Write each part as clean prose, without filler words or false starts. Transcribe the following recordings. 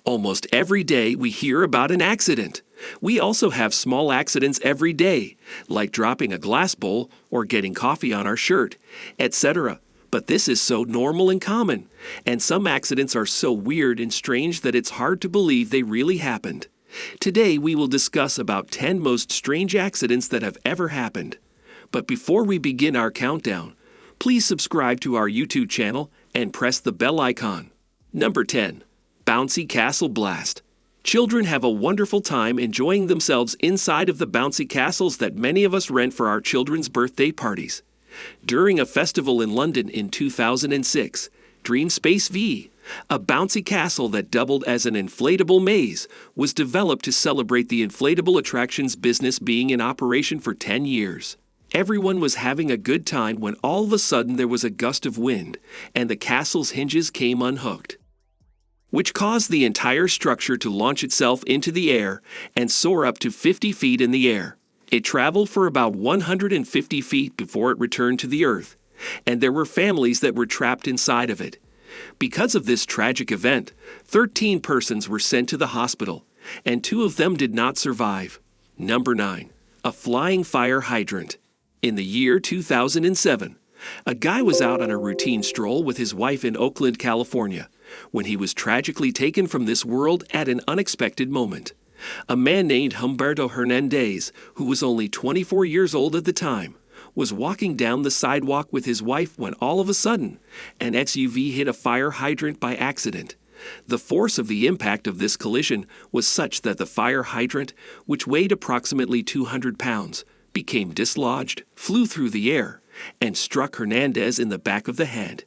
Almost every day we hear about an accident. We also have small accidents every day, like dropping a glass bowl or getting coffee on our shirt, etc. But this is so normal and common, and some accidents are so weird and strange that it's hard to believe they really happened. Today we will discuss about 10 most strange accidents that have ever happened. But before we begin our countdown, please subscribe to our YouTube channel and press the bell icon. Number 10. Bouncy Castle Blast. Children have a wonderful time enjoying themselves inside of the bouncy castles that many of us rent for our children's birthday parties. During a festival in London in 2006, Dream Space V, a bouncy castle that doubled as an inflatable maze, was developed to celebrate the inflatable attractions business being in operation for 10 years. Everyone was having a good time when all of a sudden there was a gust of wind, and the castle's hinges came unhooked, which caused the entire structure to launch itself into the air and soar up to 50 feet in the air. It traveled for about 150 feet before it returned to the earth, and there were families that were trapped inside of it. Because of this tragic event, 13 persons were sent to the hospital, and 2 of them did not survive. Number 9. A flying fire hydrant. In the year 2007, a guy was out on a routine stroll with his wife in Oakland, California, when he was tragically taken from this world at an unexpected moment. A man named Humberto Hernandez, who was only 24 years old at the time, was walking down the sidewalk with his wife when all of a sudden, an SUV hit a fire hydrant by accident. The force of the impact of this collision was such that the fire hydrant, which weighed approximately 200 pounds, became dislodged, flew through the air, and struck Hernandez in the back of the head.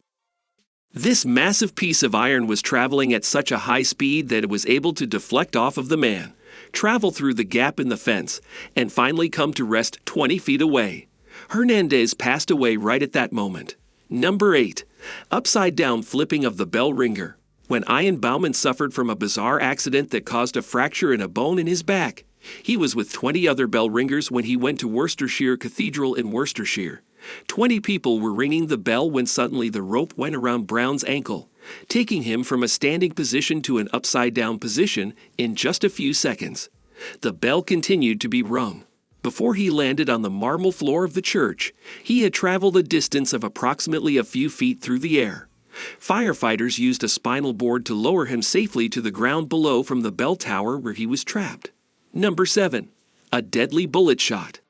This massive piece of iron was traveling at such a high speed that it was able to deflect off of the man, travel through the gap in the fence, and finally come to rest 20 feet away. Hernandez passed away right at that moment. Number 8. Upside-down flipping of the bell ringer. When Ian Bauman suffered from a bizarre accident that caused a fracture in a bone in his back, he was with 20 other bell ringers when he went to Worcestershire Cathedral in Worcestershire. 20 people were ringing the bell when suddenly the rope went around Brown's ankle, taking him from a standing position to an upside-down position in just a few seconds. The bell continued to be rung. Before he landed on the marble floor of the church, he had traveled a distance of approximately a few feet through the air. Firefighters used a spinal board to lower him safely to the ground below from the bell tower where he was trapped. Number 7. A deadly bullet shot.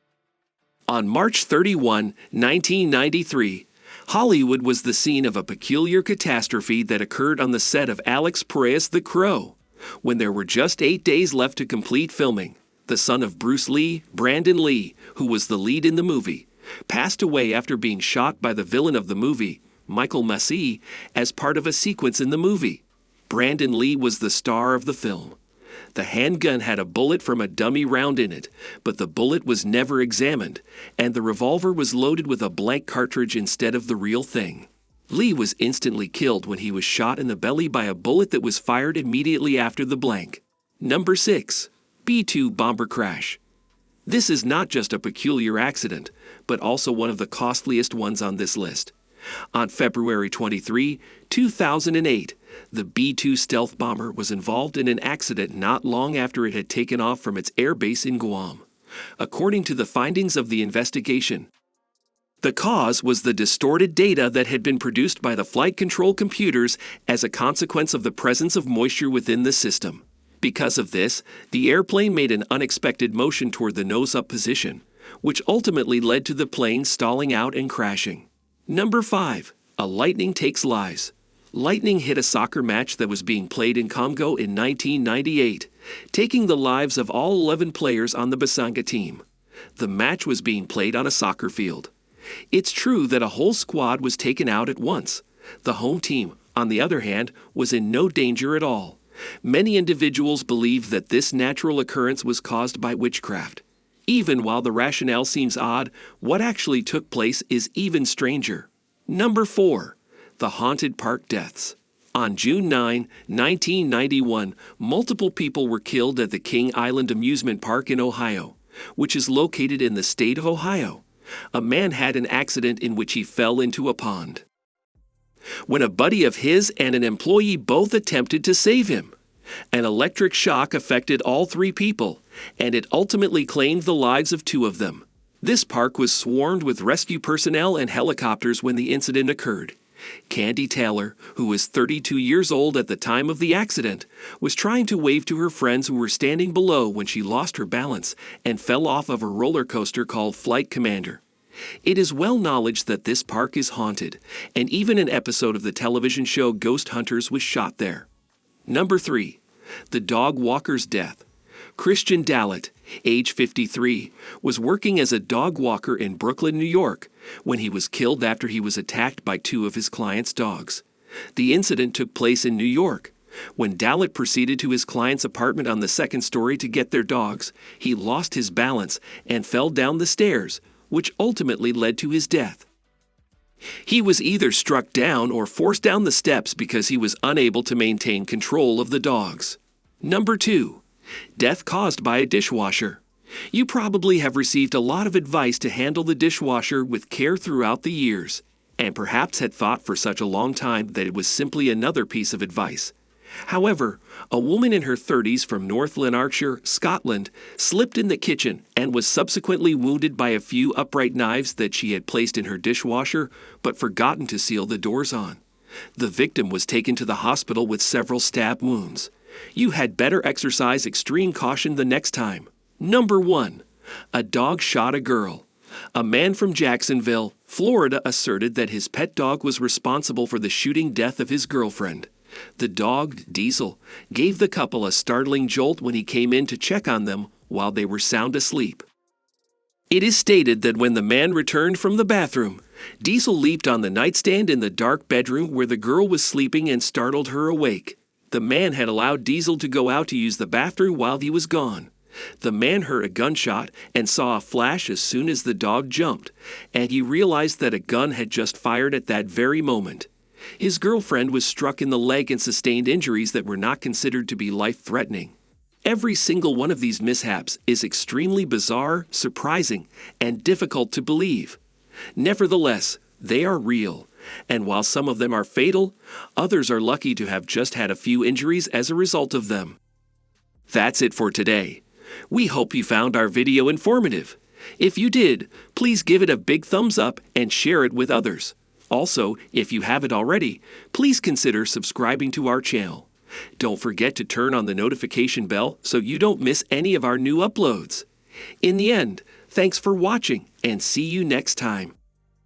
On March 31, 1993, Hollywood was the scene of a peculiar catastrophe that occurred on the set of Alex Proyas' The Crow. When there were just 8 days left to complete filming, the son of Bruce Lee, Brandon Lee, who was the lead in the movie, passed away after being shot by the villain of the movie, Michael Massey, as part of a sequence in the movie. Brandon Lee was the star of the film. The handgun had a bullet from a dummy round in it, but the bullet was never examined, and the revolver was loaded with a blank cartridge instead of the real thing. Lee was instantly killed when he was shot in the belly by a bullet that was fired immediately after the blank. Number 6. B-2 bomber crash. This is not just a peculiar accident, but also one of the costliest ones on this list. On February 23, 2008, the B-2 stealth bomber was involved in an accident not long after it had taken off from its airbase in Guam. According to the findings of the investigation, the cause was the distorted data that had been produced by the flight control computers as a consequence of the presence of moisture within the system. Because of this, the airplane made an unexpected motion toward the nose-up position, which ultimately led to the plane stalling out and crashing. Number 5. A lightning takes lives. Lightning hit a soccer match that was being played in Congo in 1998, taking the lives of all 11 players on the Basanga team. The match was being played on a soccer field. It's true that a whole squad was taken out at once. The home team, on the other hand, was in no danger at all. Many individuals believe that this natural occurrence was caused by witchcraft. Even while the rationale seems odd, what actually took place is even stranger. Number 4. The haunted park deaths. On June 9, 1991, multiple people were killed at the King Island Amusement Park in Ohio, which is located in the state of Ohio. A man had an accident in which he fell into a pond, when a buddy of his and an employee both attempted to save him. An electric shock affected all three people, and it ultimately claimed the lives of two of them. This park was swarmed with rescue personnel and helicopters when the incident occurred. Candy Taylor, who was 32 years old at the time of the accident, was trying to wave to her friends who were standing below when she lost her balance and fell off of a roller coaster called Flight Commander. It is well knowledge that this park is haunted, and even an episode of the television show Ghost Hunters was shot there. Number 3. The dog walker's death. Christian Dallett, age 53, was working as a dog walker in Brooklyn, New York, when he was killed after he was attacked by two of his client's dogs. The incident took place in New York. When Dallett proceeded to his client's apartment on the second story to get their dogs, he lost his balance and fell down the stairs, which ultimately led to his death. He was either struck down or forced down the steps because he was unable to maintain control of the dogs. Number 2. Death caused by a dishwasher. You probably have received a lot of advice to handle the dishwasher with care throughout the years, and perhaps had thought for such a long time that it was simply another piece of advice. However, a woman in her 30s from North Lanarkshire, Scotland, slipped in the kitchen and was subsequently wounded by a few upright knives that she had placed in her dishwasher but forgotten to seal the doors on. The victim was taken to the hospital with several stab wounds. You had better exercise extreme caution the next time. Number 1. A dog shot a girl. A man from Jacksonville, Florida, asserted that his pet dog was responsible for the shooting death of his girlfriend. The dog, Diesel, gave the couple a startling jolt when he came in to check on them while they were sound asleep. It is stated that when the man returned from the bathroom, Diesel leaped on the nightstand in the dark bedroom where the girl was sleeping and startled her awake. The man had allowed Diesel to go out to use the bathroom while he was gone. The man heard a gunshot and saw a flash as soon as the dog jumped, and he realized that a gun had just fired at that very moment. His girlfriend was struck in the leg and sustained injuries that were not considered to be life-threatening. Every single one of these mishaps is extremely bizarre, surprising, and difficult to believe. Nevertheless, they are real, and while some of them are fatal, others are lucky to have just had a few injuries as a result of them. That's it for today. We hope you found our video informative. If you did, please give it a big thumbs up and share it with others. Also, if you haven't already, please consider subscribing to our channel. Don't forget to turn on the notification bell so you don't miss any of our new uploads. In the end, thanks for watching and see you next time.